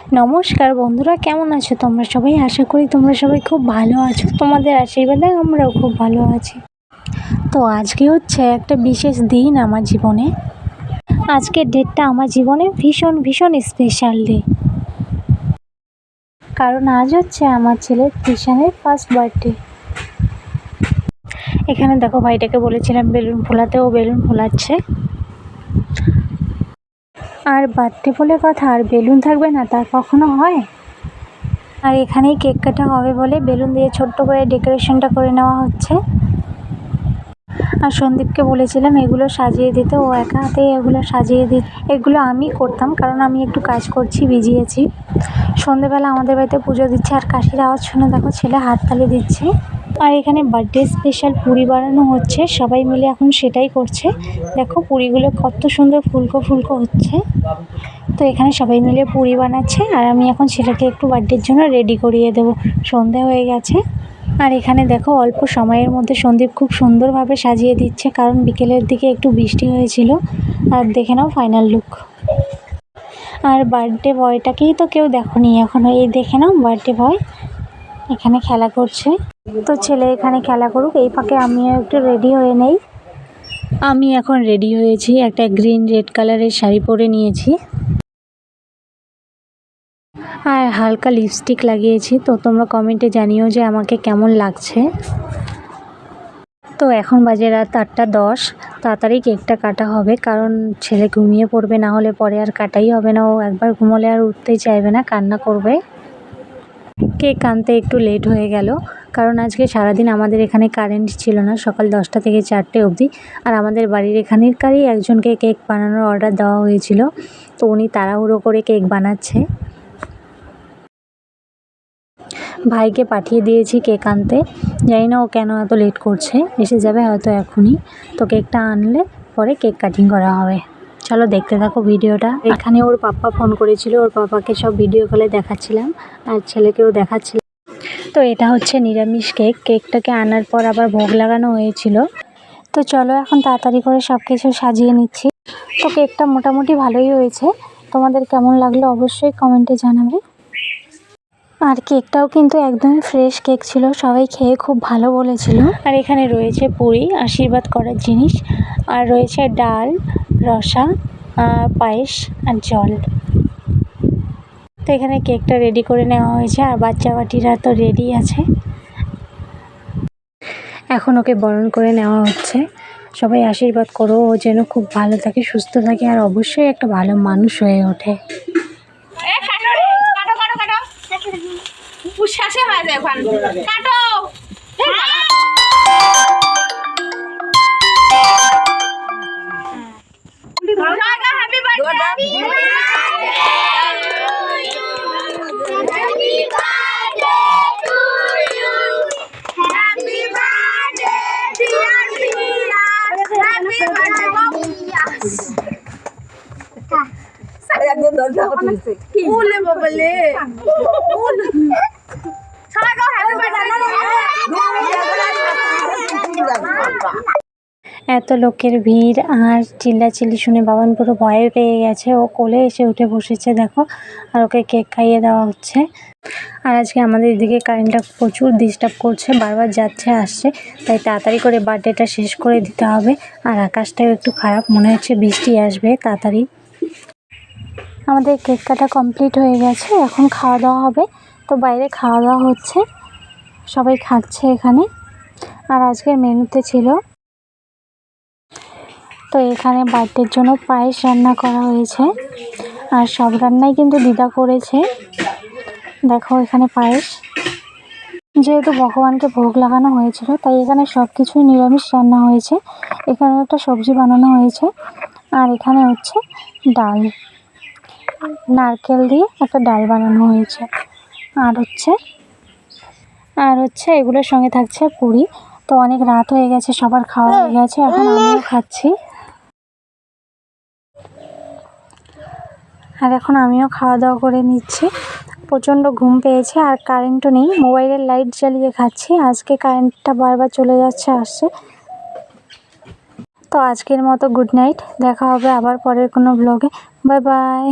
নমস্কার বন্ধুরা, কেমন আছো তোমরা সবাই? আশা করি তোমরা সবাই খুব ভালো আছো। তোমাদের আশীর্বাদে আমরাও খুব ভালো আছি। তো আজকে হচ্ছে একটা বিশেষ দিন আমার জীবনে। আজকের ডেটটা আমার জীবনে ভীষণ ভীষণ স্পেশাল ডে, কারণ আজ হচ্ছে আমার ছেলের কৃষানের ফার্স্ট বার্থডে। এখানে দেখো, ভাইটাকে বলেছিলাম বেলুন ফোলাতে, ও বেলুন ফোলাচ্ছে। আর বার্থডে বলে কথা, আর বেলুন থাকবে না তা কখনো হয়? আর এখানেই কেক কাটা হবে বলে বেলুন দিয়ে ছোট্ট করে ডেকোরেশনটা করে নেওয়া হচ্ছে। আর সন্দীপকে বলেছিলাম এগুলো সাজিয়ে দিতে, ও একা হাতেই এগুলো সাজিয়ে দিত। এগুলো আমি করতাম কারণ আমি একটু কাজ করছি, বিজি আছি। সন্ধেবেলা আমাদের বাড়িতে পুজো দিচ্ছে, আর কাশির আওয়াজ শুনে দেখো ছেলে হাততালি দিচ্ছে। আর এখানে বার্থডে স্পেশাল পুরি বানানো হচ্ছে, সবাই মিলে এখন সেটাই করছে। দেখো পুরিগুলো কত সুন্দর ফুলকো ফুলকো হচ্ছে। তো এখানে সবাই মিলে পুরি বানাচ্ছে, আর আমি এখন ছেলেকে একটু বার্থডের জন্য রেডি করিয়ে দেবো। সন্ধে হয়ে গেছে। আর এখানে দেখো অল্প সময়ের মধ্যে সন্দীপ খুব সুন্দরভাবে সাজিয়ে দিচ্ছে, কারণ বিকেলের দিকে একটু বৃষ্টি হয়েছিল। আর দেখে নাও ফাইনাল লুক। আর বার্থডে বয়টাকেই তো কেউ দেখোনি এখনো, এই দেখে নাও বার্থডে বয় এখানে খেলা করছে। তো ছেলে এখানে খেলা করুক, এই ফাঁকে আমিও একটু রেডি হয়ে নেই। আমি এখন রেডি হয়েছি, একটা গ্রিন রেড কালারের শাড়ি পরে নিয়েছি, আর হালকা লিপস্টিক লাগিয়েছি। তো তোমরা কমেন্টে জানিও যে আমাকে কেমন লাগছে। তো এখন বাজে রাত 8:10। তাড়াতাড়ি কেকটা কাটা হবে, কারণ ছেলে ঘুমিয়ে পড়বে, না হলে পরে আর কাটাই হবে না। ও একবার ঘুমোলে আর উঠতেই চাইবে না, কান্না করবে। কেক আনতে একটু লেট হয়ে গেল, কারণ আজকে সারাদিন আমাদের এখানে কারেন্ট ছিল না, সকাল 10টা থেকে 4টে অবধি। আর আমাদের বাড়ির এখানেরকারই একজনকে কেক বানানোর অর্ডার দেওয়া হয়েছিল, তো উনি তাড়াহুড়ো করে কেক বানাচ্ছে। ভাইকে পাঠিয়ে দিয়েছি কেক আনতে, জানি না ও কেন এত লেট করছে, এসে যাবে হয়তো এখনই। তো কেকটা আনলে পরে কেক কাটিং করা হবে। চলো দেখতে থাকো ভিডিওটা। এখানে ওর পাপা ফোন করেছিল, ওর পাপাকে সব ভিডিও কলে দেখাচ্ছিলাম, আর ছেলেকেও দেখাচ্ছিলাম। তো এটা হচ্ছে নিরামিষ কেক। কেকটাকে আনার পর আবার ভোগ লাগানো হয়েছিল। তো চলো এখন তাড়াতাড়ি করে সব কিছু সাজিয়ে নিচ্ছি। তো কেকটা মোটামুটি ভালোই হয়েছে, তোমাদের কেমন লাগলো অবশ্যই কমেন্টে জানাবে। আর কেকটাও কিন্তু একদমই ফ্রেশ কেক ছিল, সবাই খেয়ে খুব ভালো বলেছিল। আর এখানে রয়েছে পুরি, আশীর্বাদ করার জিনিস, আর রয়েছে ডাল, রসা, পায়েস আর জল। তো এখানে কেকটা রেডি করে নেওয়া হয়েছে, আর বাচ্চা বাটিরা তো রেডি আছে। এখন ওকে বরণ করে নেওয়া হচ্ছে। সবাই আশীর্বাদ করো ও যেন খুব ভালো থাকে, সুস্থ থাকে, আর অবশ্যই একটা ভালো মানুষ হয়ে ওঠে। এত লোকের ভিড় আর চিল্লাচিল্লি শুনে বাবান পুরো ভয়ে পেয়ে গেছে, ও কোলে এসে উঠে বসেছে দেখো, আর ওকে কেক খাইয়ে দেওয়া হচ্ছে। আর আজকে আমাদের এদিকে কারেন্টটা প্রচুর ডিস্টার্ব করছে, বারবার যাচ্ছে আসছে, তাই তাড়াতাড়ি করে বার্থডেটা শেষ করে দিতে হবে। আর আকাশটাও একটু খারাপ, মনে হচ্ছে বৃষ্টি আসবে তাড়াতাড়ি। আমাদের কেক কাটা কমপ্লিট হয়ে গেছে, এখন খাওয়া দাওয়া হবে। তো বাইরে খাওয়া দাওয়া হচ্ছে, সবাই খাচ্ছে এখানে। আর আজকের মেনুতে ছিল, তো এখানে বার্থডের জন্য পায়েস রান্না করা হয়েছে, আর সব রান্নাই কিন্তু দিদা করেছে। দেখো এখানে পায়েস, যেহেতু ভগবানকে ভোগ লাগানো হয়েছিল তাই এখানে সব কিছুই নিরামিষ রান্না হয়েছে। এখানে একটা সবজি বানানো হয়েছে, আর এখানে হচ্ছে ডাল, নারকেল দিয়ে একটা ডাল বানানো হয়েছে। আর হচ্ছে এগুলোর সঙ্গে থাকছে পুরি। তো অনেক রাত হয়ে গেছে, সবার খাওয়া হয়ে গেছে, এখন আমিও খাচ্ছি। আর এখন আমিও খাওয়া দাওয়া করে নিচ্ছি। প্রচণ্ড ঘুম পেয়েছে, আর কারেন্টও নেই, মোবাইলের লাইট জ্বালিয়ে খাচ্ছি। আজকে কারেন্টটা বারবার চলে যাচ্ছে আসছে। তো আজকের মতো গুড নাইট, দেখা হবে আবার পরের কোনো ব্লগে। Bye bye.